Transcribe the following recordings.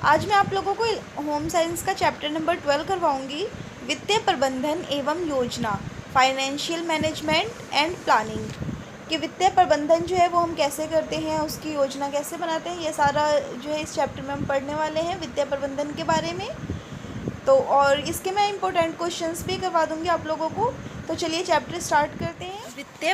आज मैं आप लोगों को होम साइंस का चैप्टर नंबर 12 करवाऊंगी। वित्तीय प्रबंधन एवं योजना, फाइनेंशियल मैनेजमेंट एंड प्लानिंग। कि वित्तीय प्रबंधन जो है वो हम कैसे करते हैं, उसकी योजना कैसे बनाते हैं, ये सारा जो है इस चैप्टर में हम पढ़ने वाले हैं वित्तीय प्रबंधन के बारे में। तो और इसके मैं इम्पोर्टेंट क्वेश्चंस भी करवा दूँगी आप लोगों को। तो चलिए चैप्टर स्टार्ट करते हैं। वित्तीय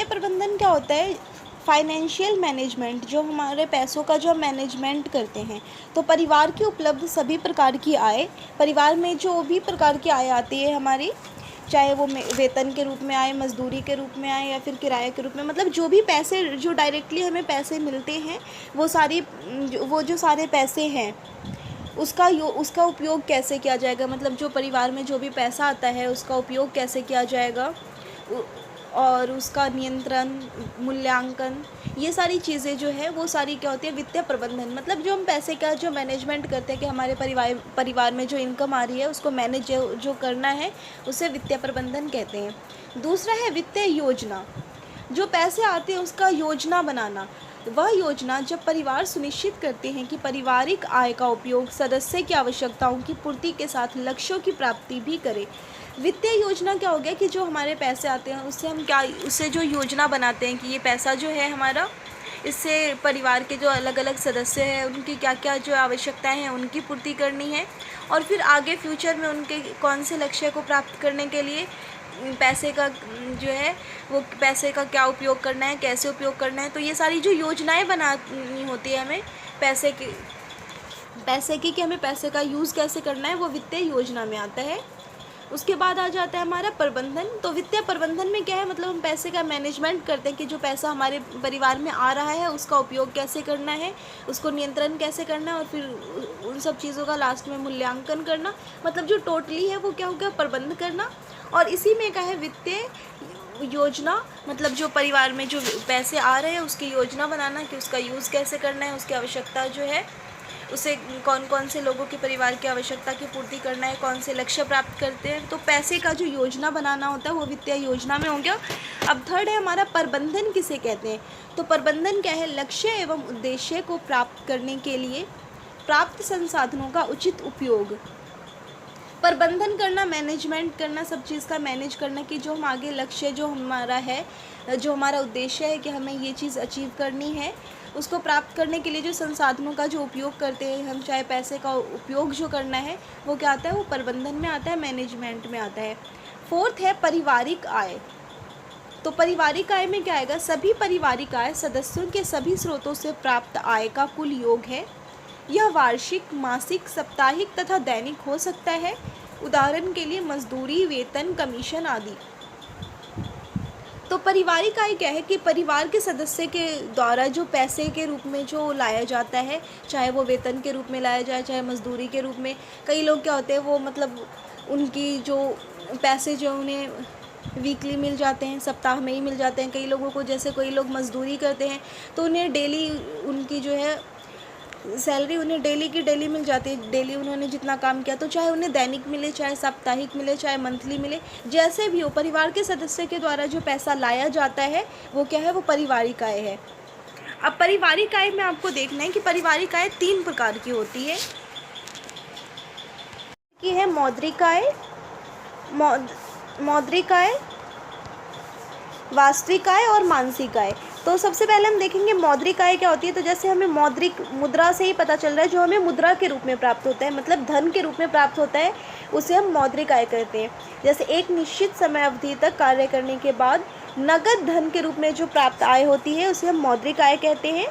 प्रबंधन क्या होता है? फाइनेंशियल मैनेजमेंट, जो हमारे पैसों का जो मैनेजमेंट करते हैं। तो परिवार की उपलब्ध सभी प्रकार की आय, परिवार में जो भी प्रकार की आय आती है हमारी, चाहे वो वेतन के रूप में आए, मजदूरी के रूप में आए या फिर किराए के रूप में, मतलब जो भी पैसे जो डायरेक्टली हमें पैसे मिलते हैं, वो जो सारे पैसे हैं उसका उपयोग कैसे किया जाएगा, मतलब जो परिवार में जो भी पैसा आता है उसका उपयोग कैसे किया जाएगा और उसका नियंत्रण, मूल्यांकन, ये सारी चीज़ें जो है वो सारी क्या होती है? वित्तीय प्रबंधन। मतलब जो हम पैसे का जो मैनेजमेंट करते हैं कि हमारे परिवार में जो इनकम आ रही है उसको मैनेज जो करना है, उसे वित्तीय प्रबंधन कहते हैं। दूसरा है वित्तीय योजना, जो पैसे आते हैं उसका योजना बनाना। वह योजना जब परिवार सुनिश्चित करते हैं कि पारिवारिक आय का उपयोग सदस्य की आवश्यकताओं की पूर्ति के साथ लक्ष्यों की प्राप्ति भी करे। वित्तीय योजना क्या हो गया कि जो हमारे पैसे आते हैं उससे जो योजना बनाते हैं कि ये पैसा जो है हमारा, इससे परिवार के जो अलग अलग सदस्य हैं उनकी क्या क्या जो आवश्यकताएं हैं उनकी पूर्ति करनी है, और फिर आगे फ्यूचर में उनके कौन से लक्ष्य को प्राप्त करने के लिए पैसे का जो है वो पैसे का क्या उपयोग करना है, कैसे उपयोग करना है। तो ये सारी जो योजनाएं बनानी होती है हमें पैसे की कि हमें पैसे का यूज़ कैसे करना है, वो वित्तीय योजना में आता है। उसके बाद आ जाता है हमारा प्रबंधन। तो वित्तीय प्रबंधन में क्या है? मतलब हम पैसे का मैनेजमेंट करते हैं कि जो पैसा हमारे परिवार में आ रहा है उसका उपयोग कैसे करना है, उसको नियंत्रण कैसे करना है, और फिर उन सब चीज़ों का लास्ट में मूल्यांकन करना। मतलब जो टोटली है वो क्या हो गया? प्रबंध करना। और इसी में क्या है? वित्तीय योजना, मतलब जो परिवार में जो पैसे आ रहे हैं उसकी योजना बनाना कि उसका यूज़ कैसे करना है, उसकी आवश्यकता जो है उसे कौन कौन से लोगों के परिवार की आवश्यकता की पूर्ति करना है, कौन से लक्ष्य प्राप्त करते हैं। तो पैसे का जो योजना बनाना होता है वो वित्तीय योजना में हो गया। अब थर्ड है हमारा प्रबंधन, किसे कहते हैं? तो प्रबंधन क्या है? लक्ष्य एवं उद्देश्य को प्राप्त करने के लिए प्राप्त संसाधनों का उचित उपयोग। प्रबंधन करना, मैनेजमेंट करना, सब चीज़ का मैनेज करना कि जो हम आगे लक्ष्य जो हमारा है, जो हमारा उद्देश्य है कि हमें ये चीज़ अचीव करनी है, उसको प्राप्त करने के लिए जो संसाधनों का जो उपयोग करते हैं हम, चाहे पैसे का उपयोग जो करना है वो क्या आता है? वो प्रबंधन में आता है, मैनेजमेंट में आता है। फोर्थ है पारिवारिक आय। तो पारिवारिक आय में क्या आएगा? सभी पारिवारिक आय सदस्यों के सभी स्रोतों से प्राप्त आय का कुल योग है। यह वार्षिक, मासिक, साप्ताहिक तथा दैनिक हो सकता है। उदाहरण के लिए मजदूरी, वेतन, कमीशन आदि। तो पारिवारिक आय क्या है? कि परिवार के सदस्य के द्वारा जो पैसे के रूप में जो लाया जाता है, चाहे वो वेतन के रूप में लाया जाए, चाहे मजदूरी के रूप में। कई लोग क्या होते हैं, वो मतलब उनकी जो पैसे जो उन्हें वीकली मिल जाते हैं, सप्ताह में ही मिल जाते हैं। कई लोगों को, जैसे कोई लोग मजदूरी करते हैं तो उन्हें डेली उनकी जो है सैलरी उन्हें डेली की डेली मिल जाती है, डेली उन्होंने जितना काम किया। तो चाहे उन्हें दैनिक मिले, चाहे साप्ताहिक मिले, चाहे मंथली मिले, जैसे भी हो, परिवार के सदस्य के द्वारा जो पैसा लाया जाता है वो क्या है? वो पारिवारिक आय है। अब पारिवारिक आय में आपको देखना है कि पारिवारिक आय 3 प्रकार की होती है। कि है मौद्रिक आय, मौद्रिक आय, वास्तविक आय और मानसिक आय। तो सबसे पहले हम देखेंगे मौद्रिक आय क्या होती है। तो जैसे हमें मौद्रिक, मुद्रा से ही पता चल रहा है, जो हमें मुद्रा के रूप में प्राप्त होता है, मतलब धन के रूप में प्राप्त होता है, उसे हम मौद्रिक आय कहते हैं। जैसे एक निश्चित समय अवधि तक कार्य करने के बाद नगद धन के रूप में जो प्राप्त आय होती है उसे हम मौद्रिक आय कहते हैं।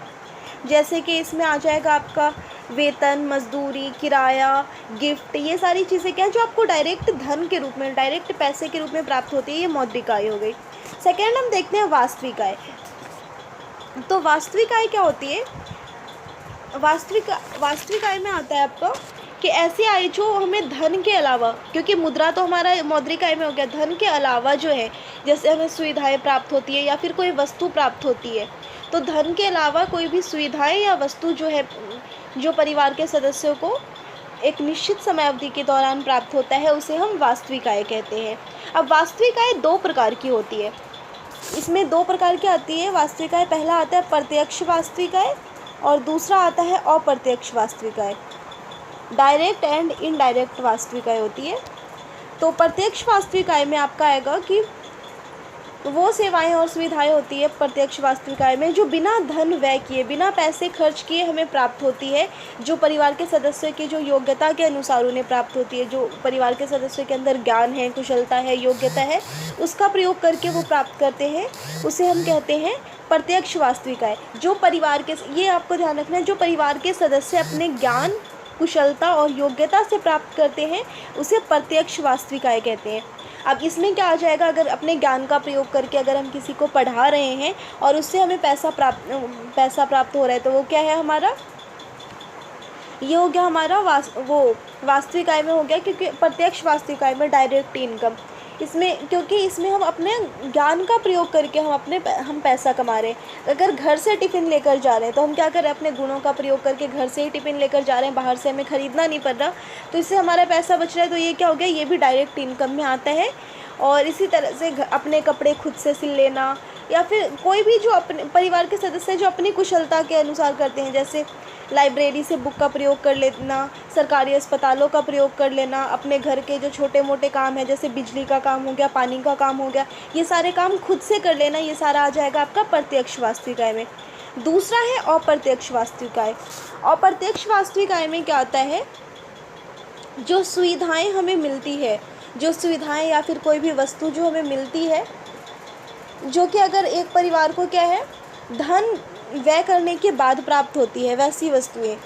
जैसे कि इसमें आ जाएगा आपका वेतन, मजदूरी, किराया, गिफ्ट, ये सारी चीज़ें क्या है? जो आपको डायरेक्ट धन के रूप में, डायरेक्ट पैसे के रूप में प्राप्त होती है, ये मौद्रिक आय हो गई। सेकेंड हम देखते हैं वास्तविक आय। तो वास्तविक आय क्या होती है? वास्तविक आय में आता है आपको कि ऐसी आय जो हमें धन के अलावा, क्योंकि मुद्रा तो हमारा मौद्रिक आय में हो गया, धन के अलावा जो है, जैसे हमें सुविधाएं प्राप्त होती है या फिर कोई वस्तु प्राप्त होती है, तो धन के अलावा कोई भी सुविधाएं या वस्तु जो है, जो परिवार के सदस्यों को एक निश्चित समय अवधि के दौरान प्राप्त होता है, उसे हम वास्तविक आय कहते हैं। अब वास्तविक आय 2 प्रकार की होती है। इसमें 2 प्रकार की आती है वास्तविक आय। पहला आता है प्रत्यक्ष वास्तविक आय और दूसरा आता है अप्रत्यक्ष वास्तविक आय। डायरेक्ट एंड इनडायरेक्ट वास्तविक आय होती है। तो प्रत्यक्ष वास्तविक आय में आपका आएगा कि वो सेवाएं और सुविधाएं होती है प्रत्यक्ष वास्तविक आय में जो बिना धन व्यय किए, बिना पैसे खर्च किए हमें प्राप्त होती है, जो परिवार के सदस्यों की जो योग्यता के अनुसार उन्हें प्राप्त होती है, जो परिवार के सदस्यों के अंदर ज्ञान है, कुशलता है, योग्यता है, उसका प्रयोग करके वो प्राप्त करते हैं, उसे हम कहते हैं प्रत्यक्ष वास्तविक आय। जो परिवार के, ये आपको ध्यान रखना है, जो परिवार के सदस्य अपने ज्ञान, कुशलता और योग्यता से प्राप्त करते हैं उसे प्रत्यक्ष वास्तविक आय कहते हैं। अब इसमें क्या आ जाएगा, अगर अपने ज्ञान का प्रयोग करके अगर हम किसी को पढ़ा रहे हैं और उससे हमें पैसा प्राप्त हो रहा है, तो वो क्या है हमारा, ये हो गया हमारा वास्तविक आय में हो गया। क्योंकि प्रत्यक्ष वास्तविक आय में डायरेक्ट इनकम, इसमें क्योंकि इसमें हम अपने ज्ञान का प्रयोग करके हम पैसा कमा रहे हैं। अगर घर से टिफ़िन लेकर जा रहे हैं तो हम क्या कर रहे हैं, अपने गुणों का प्रयोग करके घर से ही टिफ़िन लेकर जा रहे हैं, बाहर से हमें ख़रीदना नहीं पड़ रहा, तो इससे हमारा पैसा बच रहा है। तो ये क्या हो गया, ये भी डायरेक्ट इनकम में आता है। और इसी तरह से अपने कपड़े खुद से सिल लेना, या फिर कोई भी जो अपने परिवार के सदस्य जो अपनी कुशलता के अनुसार करते हैं, जैसे लाइब्रेरी से बुक का प्रयोग कर लेना, सरकारी अस्पतालों का प्रयोग कर लेना, अपने घर के जो छोटे मोटे काम हैं जैसे बिजली का काम हो गया, पानी का काम हो गया, ये सारे काम खुद से कर लेना, ये सारा आ जाएगा आपका प्रत्यक्ष वास्तविक आय में। दूसरा है अप्रत्यक्ष वास्तविक आय। अप्रत्यक्ष वास्तविक आय में क्या आता है, जो सुविधाएं हमें मिलती है, जो सुविधाएं या फिर कोई भी वस्तु जो हमें मिलती है, जो कि अगर एक परिवार को क्या है, धन व्यय करने के बाद प्राप्त होती है, वैसी वस्तुएं,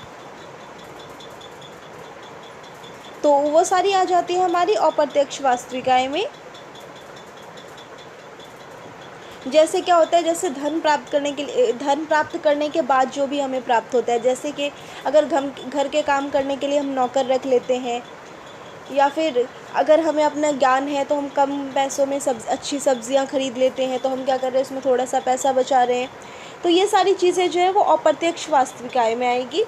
तो वो सारी आ जाती है हमारी अप्रत्यक्ष वास्तविक आय में। जैसे क्या होता है, जैसे धन प्राप्त करने के बाद जो भी हमें प्राप्त होता है, जैसे कि अगर घर के काम करने के लिए हम नौकर रख लेते हैं, या फिर अगर हमें अपना ज्ञान है तो हम कम पैसों में अच्छी सब्जियां खरीद लेते हैं, तो हम क्या कर रहे हैं, उसमें थोड़ा सा पैसा बचा रहे हैं। तो ये सारी चीज़ें जो है वो अप्रत्यक्ष वास्तविक आय में आएगी।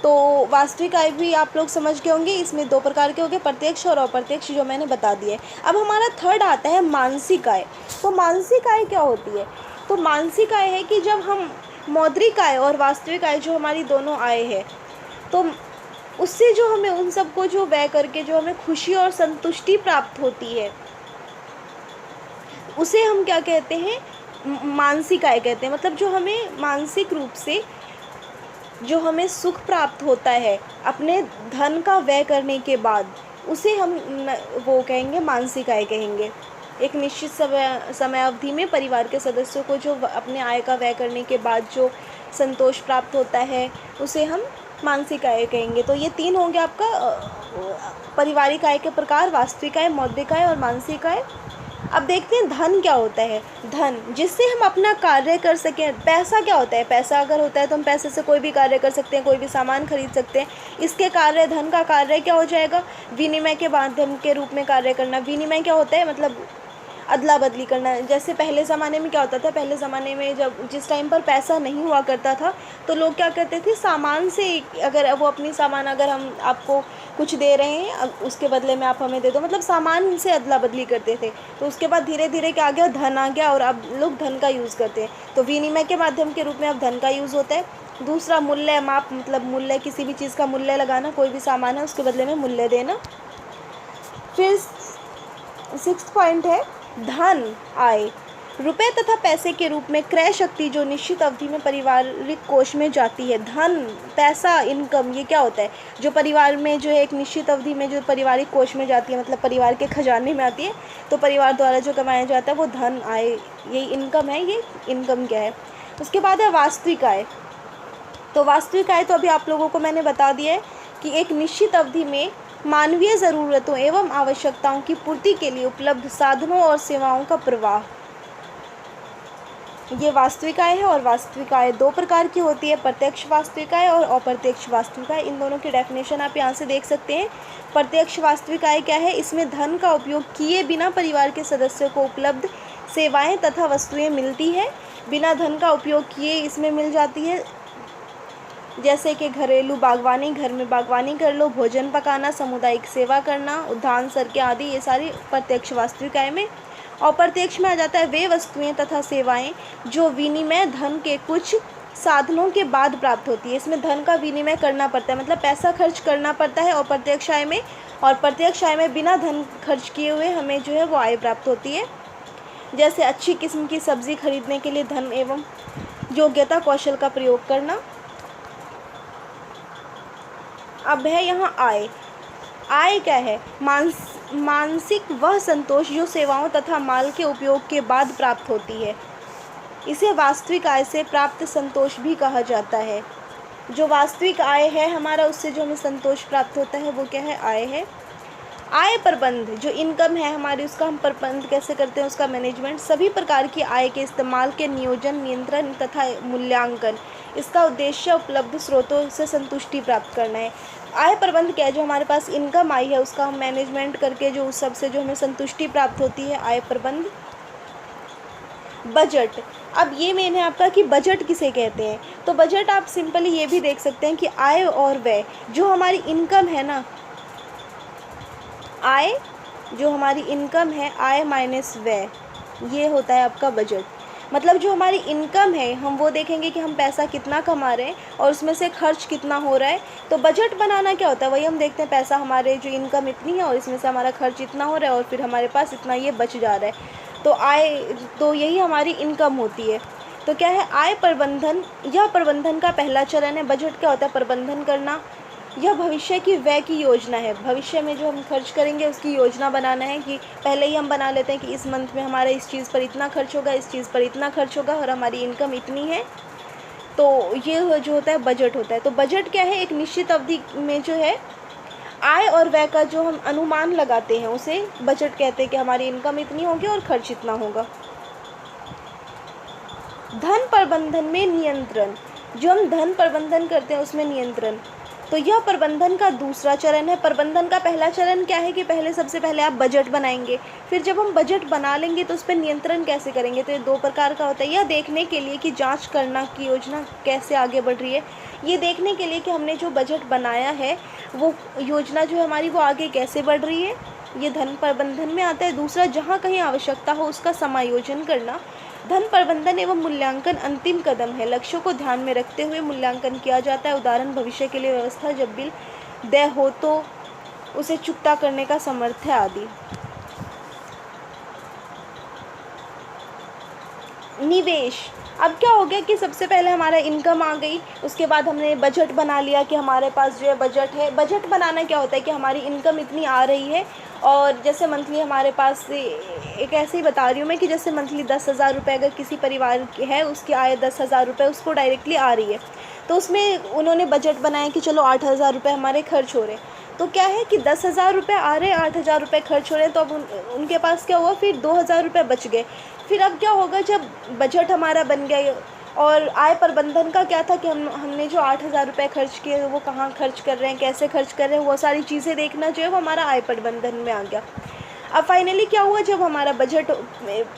तो वास्तविक आय भी आप लोग समझ गए होंगे, इसमें दो प्रकार के होंगे, प्रत्यक्ष और अप्रत्यक्ष, जो मैंने बता दिए। अब हमारा थर्ड आता है मानसिक आय। तो मानसिक आय क्या होती है, तो मानसिक आय है कि जब हम मौद्रिक आय और वास्तविक आय जो हमारी दोनों आय है, तो उससे जो हमें उन सबको जो व्यय करके जो हमें खुशी और संतुष्टि प्राप्त होती है, उसे हम क्या कहते हैं, मानसिक आय कहते हैं। मतलब जो हमें मानसिक रूप से जो हमें सुख प्राप्त होता है अपने धन का व्यय करने के बाद, उसे हम वो कहेंगे मानसिक आय कहेंगे। एक निश्चित समय अवधि में परिवार के सदस्यों को जो अपने आय का व्यय करने के बाद जो संतोष प्राप्त होता है, उसे हम मानसिक आय कहेंगे। तो ये तीन होंगे आपका पारिवारिक आय के प्रकार, वास्तविक आय, मौद्रिक आय और मानसिक आय। अब देखते हैं धन क्या होता है। धन जिससे हम अपना कार्य कर सकें। पैसा क्या होता है, पैसा अगर होता है तो हम पैसे से कोई भी कार्य कर सकते हैं, कोई भी सामान खरीद सकते हैं। इसके कार्य, धन का कार्य क्या हो जाएगा, विनिमय के माध्यम के रूप में कार्य करना। विनिमय क्या होता है, मतलब अदला बदली करना। जैसे पहले ज़माने में क्या होता था, पहले ज़माने में जिस टाइम पर पैसा नहीं हुआ करता था, तो लोग क्या करते थे, सामान से, अगर वो अपनी सामान, अगर हम आपको कुछ दे रहे हैं उसके बदले में आप हमें दे दो, मतलब सामान से अदला बदली करते थे। तो उसके बाद धीरे धीरे क्या आ गया, धन आ गया, और अब लोग धन का यूज़ करते हैं। तो विनिमय के माध्यम के रूप में अब धन का यूज़ होता है। दूसरा मूल्य माप, मतलब मूल्य, किसी भी चीज़ का मूल्य लगाना, कोई भी सामान है उसके बदले में मूल्य देना। फिर 6th पॉइंट है धन आय, रुपए तथा पैसे के रूप में क्रय शक्ति जो निश्चित अवधि में पारिवारिक कोष में जाती है। धन, पैसा, इनकम, ये क्या होता है, जो परिवार में जो है एक निश्चित अवधि में जो पारिवारिक कोष में जाती है, मतलब परिवार के खजाने में आती है, तो परिवार द्वारा जो कमाया जाता है वो धन आय, ये इनकम है। ये इनकम क्या है। उसके बाद है वास्तविक आय। तो वास्तविक आय तो अभी आप लोगों को मैंने बता दिया है कि एक निश्चित अवधि में मानवीय ज़रूरतों एवं आवश्यकताओं की पूर्ति के लिए उपलब्ध साधनों और सेवाओं का प्रवाह, ये वास्तविक आय है। और वास्तविक आय दो प्रकार की होती है, प्रत्यक्ष वास्तविक आय और अप्रत्यक्ष वास्तविक आय। इन दोनों की डेफिनेशन आप यहाँ से देख सकते हैं। प्रत्यक्ष वास्तविक आय क्या है, इसमें धन का उपयोग किए बिना परिवार के सदस्यों को उपलब्ध सेवाएं तथा वस्तुएं मिलती है। बिना धन का उपयोग किए इसमें मिल जाती है, जैसे कि घरेलू बागवानी, घर में बागवानी कर लो, भोजन पकाना, सामुदायिक सेवा करना, उद्यान सड़कें आदि, ये सारी प्रत्यक्ष वास्तविक आय में। अप्रत्यक्ष में आ जाता है वे वस्तुएं तथा सेवाएं जो विनिमय धन के कुछ साधनों के बाद प्राप्त होती है। इसमें धन का विनिमय करना पड़ता है, मतलब पैसा खर्च करना पड़ता है और प्रत्यक्ष आय में बिना धन खर्च किए हुए हमें जो है वो आय प्राप्त होती है। जैसे अच्छी किस्म की सब्ज़ी खरीदने के लिए धन एवं योग्यता कौशल का प्रयोग करना। अब है यहाँ आय। आय क्या है? मानसिक वह संतोष जो सेवाओं तथा माल के उपयोग के बाद प्राप्त होती है। इसे वास्तविक आय से प्राप्त संतोष भी कहा जाता है। जो वास्तविक आय है हमारा, उससे जो हमें संतोष प्राप्त होता है वो क्या है? आय है। आय प्रबंध, जो इनकम है हमारी, उसका हम प्रबंध कैसे करते हैं, उसका मैनेजमेंट। सभी प्रकार की आय के इस्तेमाल के नियोजन, नियंत्रण तथा मूल्यांकन। इसका उद्देश्य उपलब्ध स्रोतों से संतुष्टि प्राप्त करना है। आय प्रबंध क्या है? जो हमारे पास इनकम आई है उसका हम मैनेजमेंट करके जो उस सब से जो हमें संतुष्टि प्राप्त होती है, आय प्रबंध। बजट। अब ये मेन है आपका कि बजट किसे कहते हैं। तो बजट आप सिंपली ये भी देख सकते हैं कि आय और व्यय, जो हमारी इनकम है ना, आय जो हमारी इनकम है, आय माइनस व्यय, ये होता है आपका बजट। मतलब जो हमारी इनकम है हम वो देखेंगे कि हम पैसा कितना कमा रहे हैं और उसमें से खर्च कितना हो रहा है। तो बजट बनाना क्या होता है? वही हम देखते हैं, पैसा हमारे जो इनकम इतनी है और इसमें से हमारा खर्च इतना हो रहा है और फिर हमारे पास इतना ये बच जा रहा है, तो आय, तो यही हमारी इनकम होती है। तो क्या है? आय प्रबंधन। यह प्रबंधन का पहला चरण है। बजट क्या होता है? प्रबंधन करना। यह भविष्य की व्यय की योजना है। भविष्य में जो हम खर्च करेंगे उसकी योजना बनाना है कि पहले ही हम बना लेते हैं कि इस मंथ में हमारा इस चीज़ पर इतना खर्च होगा, इस चीज़ पर इतना खर्च होगा और हमारी इनकम इतनी है। तो ये जो होता है बजट होता है। तो बजट क्या है? एक निश्चित अवधि में जो है आय और व्यय का जो हम अनुमान लगाते हैं उसे बजट कहते हैं कि हमारी इनकम इतनी होगी और खर्च इतना होगा। धन प्रबंधन में नियंत्रण। जो हम धन प्रबंधन करते हैं उसमें नियंत्रण। तो यह प्रबंधन का दूसरा चरण है। प्रबंधन का पहला चरण क्या है कि सबसे पहले आप बजट बनाएंगे। फिर जब हम बजट बना लेंगे तो उस पर नियंत्रण कैसे करेंगे? तो ये दो प्रकार का होता है। यह देखने के लिए कि जांच करना कि योजना कैसे आगे बढ़ रही है। ये देखने के लिए कि हमने जो बजट बनाया है वो योजना जो है हमारी वो आगे कैसे बढ़ रही है, ये धन प्रबंधन में आता है। दूसरा, जहाँ कहीं आवश्यकता हो उसका समायोजन करना। धन प्रबंधन एवं मूल्यांकन अंतिम कदम है। लक्ष्यों को ध्यान में रखते हुए मूल्यांकन किया जाता है। उदाहरण, भविष्य के लिए व्यवस्था, जब बिल देय हो तो उसे चुकता करने का सामर्थ्य आदि। निवेश। अब क्या हो गया कि सबसे पहले हमारा इनकम आ गई, उसके बाद हमने बजट बना लिया कि हमारे पास जो है बजट है। बजट बनाना क्या होता है कि हमारी इनकम इतनी आ रही है और जैसे मंथली हमारे पास, एक ऐसे ही बता रही हूँ मैं कि जैसे मंथली 10,000 रुपये अगर किसी परिवार की है, उसकी आय 10,000 रुपये उसको डायरेक्टली आ रही है, तो उसमें उन्होंने बजट बनाया कि चलो 8,000 रुपये हमारे खर्च हो रहे हैं। तो क्या है कि 10,000 रुपये आ रहे हैं, 8,000 रुपये खर्च हो रहे हैं, तो अब उनके पास क्या हुआ, फिर 2,000 रुपये बच गए। फिर अब क्या होगा, जब बजट हमारा बन गया और आय प्रबंधन का क्या था कि हमने जो 8,000 रुपये खर्च किए वो कहाँ खर्च कर रहे हैं, कैसे खर्च कर रहे हैं, वो सारी चीज़ें देखना जो है वो हमारा आय प्रबंधन में आ गया। अब फाइनली क्या हुआ, जब हमारा बजट,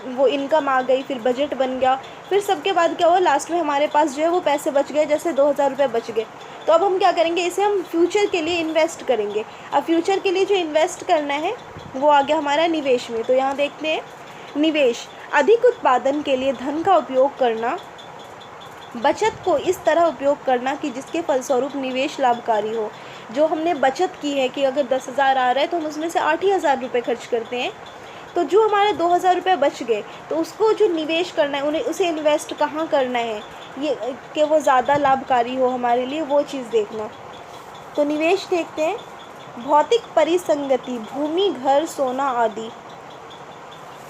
वो इनकम आ गई, फिर बजट बन गया, फिर सबके बाद क्या हुआ, लास्ट में हमारे पास जो है वो पैसे बच गए, जैसे 2,000 रुपये बच गए। तो अब हम क्या करेंगे, इसे हम फ्यूचर के लिए इन्वेस्ट करेंगे। अब फ्यूचर के लिए जो इन्वेस्ट करना है वो आ गया हमारा निवेश में। तो यहाँ देखते हैं, निवेश, अधिक उत्पादन के लिए धन का उपयोग करना, बचत को इस तरह उपयोग करना कि जिसके फलस्वरूप निवेश लाभकारी हो। जो हमने बचत की है कि अगर 10,000 आ रहा है तो हम उसमें से 8,000 रुपये खर्च करते हैं, तो जो हमारे 2,000 रुपये बच गए तो उसको जो निवेश करना है, उन्हें उसे इन्वेस्ट कहाँ करना है, ये कि वो ज़्यादा लाभकारी हो हमारे लिए, वो चीज़ देखना। तो निवेश देखते हैं, भौतिक परिसंगति, भूमि, घर, सोना आदि।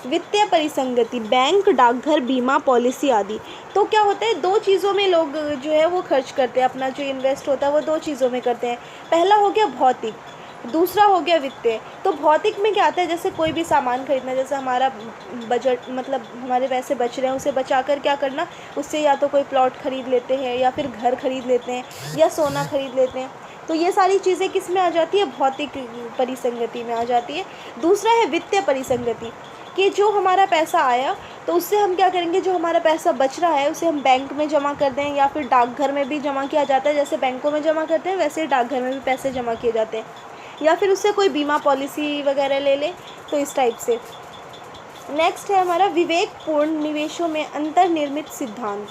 वित्तीय परिसंगति, बैंक, डाकघर, बीमा पॉलिसी आदि। तो क्या होता है, दो चीज़ों में लोग जो है वो खर्च करते हैं, अपना जो इन्वेस्ट होता है वो दो चीज़ों में करते हैं। पहला हो गया भौतिक, दूसरा हो गया वित्तीय। तो भौतिक में क्या आता है, जैसे कोई भी सामान खरीदना, जैसे हमारा बजट, मतलब हमारे पैसे बच रहे हैं, उसे बचा कर क्या करना, उससे या तो कोई प्लॉट खरीद लेते हैं या फिर घर खरीद लेते हैं या सोना खरीद लेते हैं। तो ये सारी चीज़ें किस में आ जाती है, भौतिक परिसंगति में आ जाती है। दूसरा है वित्तीय परिसंगति, कि जो हमारा पैसा आया तो उससे हम क्या करेंगे, जो हमारा पैसा बच रहा है उसे हम बैंक में जमा कर दें या फिर डाकघर में भी जमा किया जाता है। जैसे बैंकों में जमा करते हैं वैसे डाकघर में भी पैसे जमा किए जाते हैं, या फिर उससे कोई बीमा पॉलिसी वगैरह ले ले, तो इस टाइप से। नेक्स्ट है हमारा विवेकपूर्ण निवेशों में अंतर्निर्मित सिद्धांत।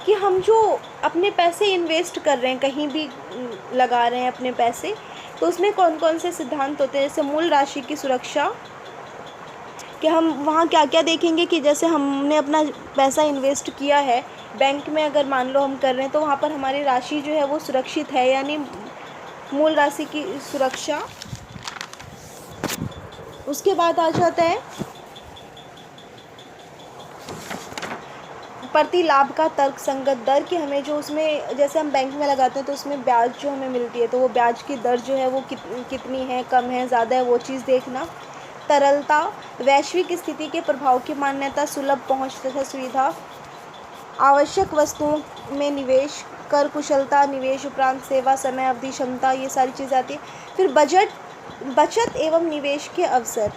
कि हम जो अपने पैसे इन्वेस्ट कर रहे हैं, कहीं भी लगा रहे हैं अपने पैसे, तो उसमें कौन कौन से सिद्धांत होते हैं। जैसे मूल राशि की सुरक्षा, कि हम वहाँ क्या क्या देखेंगे कि जैसे हमने अपना पैसा इन्वेस्ट किया है बैंक में, अगर मान लो हम कर रहे हैं, तो वहाँ पर हमारी राशि जो है वो सुरक्षित है, यानी मूल राशि की सुरक्षा। उसके बाद आ जाता है प्रति लाभ का तर्क संगत दर, कि हमें जो उसमें, जैसे हम बैंक में लगाते हैं तो उसमें ब्याज जो हमें मिलती है, तो वो ब्याज की दर जो है वो कितनी है, कम है, ज़्यादा है, वो चीज़ देखना। तरलता, वैश्विक स्थिति के प्रभाव की मान्यता, सुलभ पहुंच तथा सुविधा, आवश्यक वस्तुओं में निवेश, कर कुशलता, निवेश उपरांत सेवा, समय अवधि, क्षमता, ये सारी चीज़ें आती है। फिर बचत एवं निवेश के अवसर,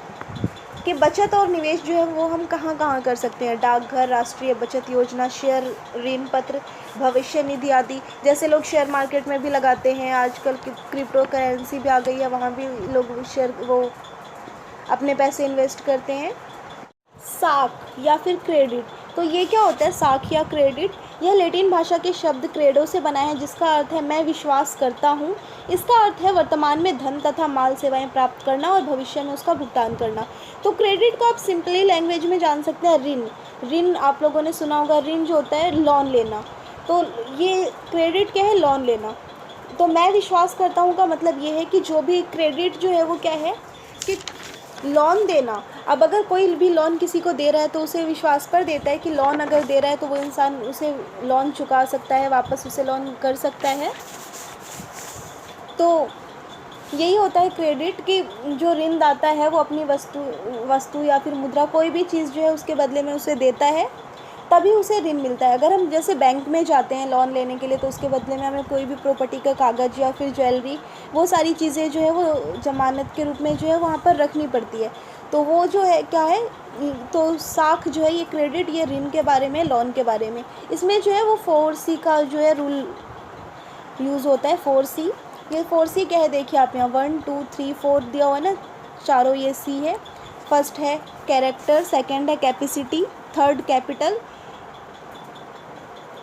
कि बचत और निवेश जो है वो हम कहाँ कहाँ कर सकते हैं। डाकघर, राष्ट्रीय बचत योजना, शेयर, ऋण पत्र, भविष्य निधि आदि। जैसे लोग शेयर मार्केट में भी लगाते हैं, आजकल क्रिप्टो करेंसी भी आ गई है, वहाँ भी लोग वो अपने पैसे इन्वेस्ट करते हैं। साख या फिर क्रेडिट, तो ये क्या होता है साख या क्रेडिट? यह लैटिन भाषा के शब्द क्रेडो से बना है, जिसका अर्थ है मैं विश्वास करता हूँ। इसका अर्थ है वर्तमान में धन तथा माल सेवाएं प्राप्त करना और भविष्य में उसका भुगतान करना। तो क्रेडिट को आप सिंपली लैंग्वेज में जान सकते हैं ऋण। ऋण आप लोगों ने सुना होगा, ऋण जो होता है लोन लेना, तो ये क्रेडिट क्या है? लोन लेना। तो मैं विश्वास करता हूँ का मतलब ये है कि जो भी क्रेडिट जो है वो क्या है कि लोन देना। अब अगर कोई भी लोन किसी को दे रहा है तो उसे विश्वास पर देता है कि लोन अगर दे रहा है तो वो इंसान उसे लोन चुका सकता है, वापस उसे लोन कर सकता है। तो यही होता है क्रेडिट, कि जो ऋणदाता है वो अपनी वस्तु या फिर मुद्रा, कोई भी चीज़ जो है उसके बदले में उसे देता है, तभी उसे ऋण मिलता है। अगर हम जैसे बैंक में जाते हैं लोन लेने के लिए, तो उसके बदले में हमें कोई भी प्रॉपर्टी का कागज़ या फिर ज्वेलरी, वो सारी चीज़ें जो है वो जमानत के रूप में जो है वहाँ पर रखनी पड़ती है। तो वो जो है क्या है, तो साख जो है ये क्रेडिट, ये ऋण के बारे में, लोन के बारे में। इसमें जो है वो 4C का जो है रूल यूज़ होता है। 4C, ये 4C क्या है देखिए आप यहाँ 1 2 3 4 दिया हुआ है ना, चारों ये C है। फर्स्ट है कैरेक्टर, सेकंड है कैपेसिटी, थर्ड कैपिटल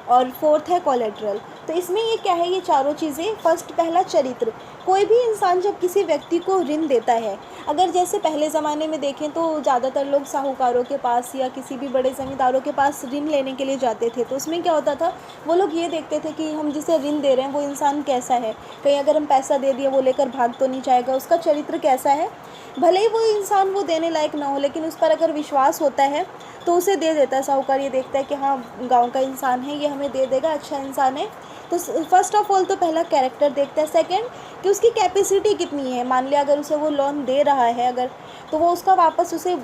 और फोर्थ है कोलेट्रल। तो इसमें ये क्या है, ये चारों चीज़ें। फर्स्ट पहला चरित्र, कोई भी इंसान जब किसी व्यक्ति को ऋण देता है, अगर जैसे पहले ज़माने में देखें तो ज़्यादातर लोग साहूकारों के पास या किसी भी बड़े ज़मींदारों के पास ऋण लेने के लिए जाते थे, तो उसमें क्या होता था, वो लोग ये देखते थे कि हम जिसे ऋण दे रहे हैं वो इंसान कैसा है, कहीं अगर हम पैसा दे दिए वो लेकर भाग तो नहीं जाएगा, उसका चरित्र कैसा है। भले ही वो इंसान वो देने लायक ना हो, लेकिन उस पर अगर विश्वास होता है तो उसे दे देता है साहूकार। ये देखता है कि हाँ गांव का इंसान है, ये हमें दे देगा, अच्छा इंसान है। तो फर्स्ट ऑफ ऑल तो पहला कैरेक्टर देखता है। सेकंड कि उसकी कैपेसिटी कितनी है। मान लिया अगर उसे वो लोन दे रहा है अगर, तो वो उसका वापस उसे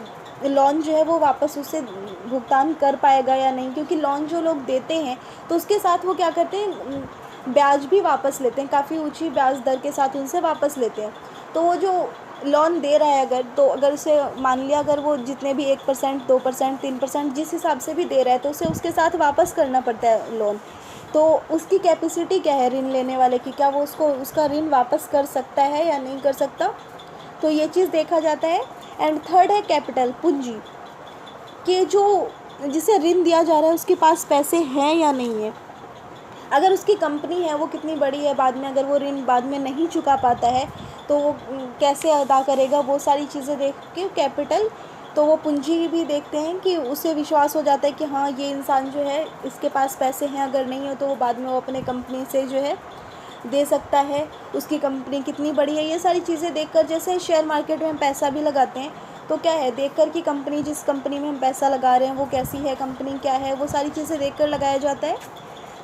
लोन जो है वो वापस उसे भुगतान कर पाएगा या नहीं, क्योंकि लोन जो लोग देते हैं तो उसके साथ वो क्या करते हैं, ब्याज भी वापस लेते हैं, काफ़ी ऊंची ब्याज दर के साथ उनसे वापस लेते हैं। तो वो जो लोन दे रहा है अगर, तो अगर उसे मान लिया अगर वो जितने भी 1%, 2%, 3% जिस हिसाब से भी दे रहा है, तो उसे उसके साथ वापस करना पड़ता है लोन। तो उसकी कैपेसिटी क्या है ऋण लेने वाले की, क्या वो उसको उसका ऋण वापस कर सकता है या नहीं कर सकता, तो ये चीज़ देखा जाता है। एंड थर्ड है कैपिटल, पूंजी, कि जो जिसे ऋण दिया जा रहा है उसके पास पैसे हैं या नहीं है। अगर उसकी कंपनी है वो कितनी बड़ी है, बाद में अगर वो ऋण बाद में नहीं चुका पाता है तो वो कैसे अदा करेगा, वो सारी चीज़ें देख के कैपिटल, तो वो पूंजी भी देखते हैं कि उसे विश्वास हो जाता है कि हाँ ये इंसान जो है इसके पास पैसे हैं, अगर नहीं हो तो वो बाद में वो अपने कंपनी से जो है दे सकता है, उसकी कंपनी कितनी बड़ी है। ये सारी चीज़ें देखकर, जैसे शेयर मार्केट में हम पैसा भी लगाते हैं तो क्या है, देखकर कि कंपनी, जिस कंपनी में हम पैसा लगा रहे हैं वो कैसी है, कंपनी क्या है, वो सारी चीज़ें देखकर लगाया जाता है।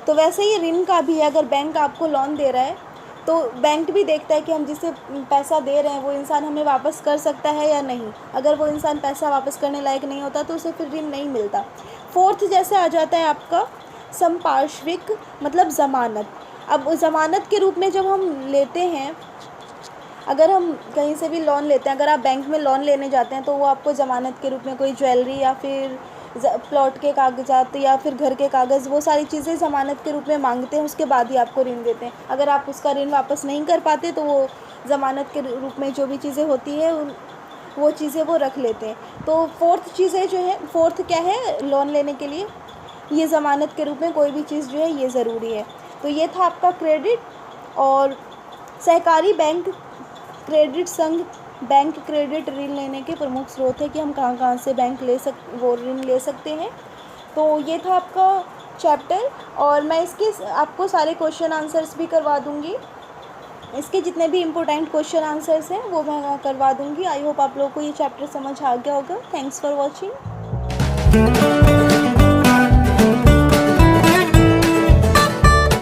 तो वैसे ही ऋण का भी है, अगर बैंक आपको लोन दे रहा है तो बैंक भी देखता है कि हम जिसे पैसा दे रहे हैं वो इंसान हमें वापस कर सकता है या नहीं। अगर वो इंसान पैसा वापस करने लायक नहीं होता तो उसे फिर ऋण नहीं मिलता। फोर्थ जैसे आ जाता है आपका संपार्श्विक, मतलब ज़मानत। अब ज़मानत के रूप में जब हम लेते हैं, अगर हम कहीं से भी लोन लेते हैं, अगर आप बैंक में लोन लेने जाते हैं तो वो आपको ज़मानत के रूप में कोई ज्वेलरी या फिर प्लॉट के कागजात या फिर घर के कागज़, वो सारी चीज़ें ज़मानत के रूप में मांगते हैं, उसके बाद ही आपको ऋण देते हैं। अगर आप उसका ऋण वापस नहीं कर पाते तो वो ज़मानत के रूप में जो भी चीज़ें होती है वो चीज़ें वो रख लेते हैं। तो फोर्थ चीज़ें जो है, फोर्थ क्या है लोन लेने के लिए, ये ज़मानत के रूप में कोई भी चीज़ जो है ये ज़रूरी है। तो ये था आपका क्रेडिट। और सहकारी बैंक क्रेडिट संघ बैंक क्रेडिट ऋण लेने के प्रमुख स्रोत है कि हम कहाँ कहाँ से बैंक वो ऋण ले सकते हैं। तो ये था आपका चैप्टर, और मैं इसके आपको सारे क्वेश्चन आंसर्स भी करवा दूँगी। इसके जितने भी इम्पोर्टेंट क्वेश्चन आंसर्स हैं वो मैं करवा दूँगी। आई होप आप लोगों को ये चैप्टर समझ आ गया होगा। Thanks for watching.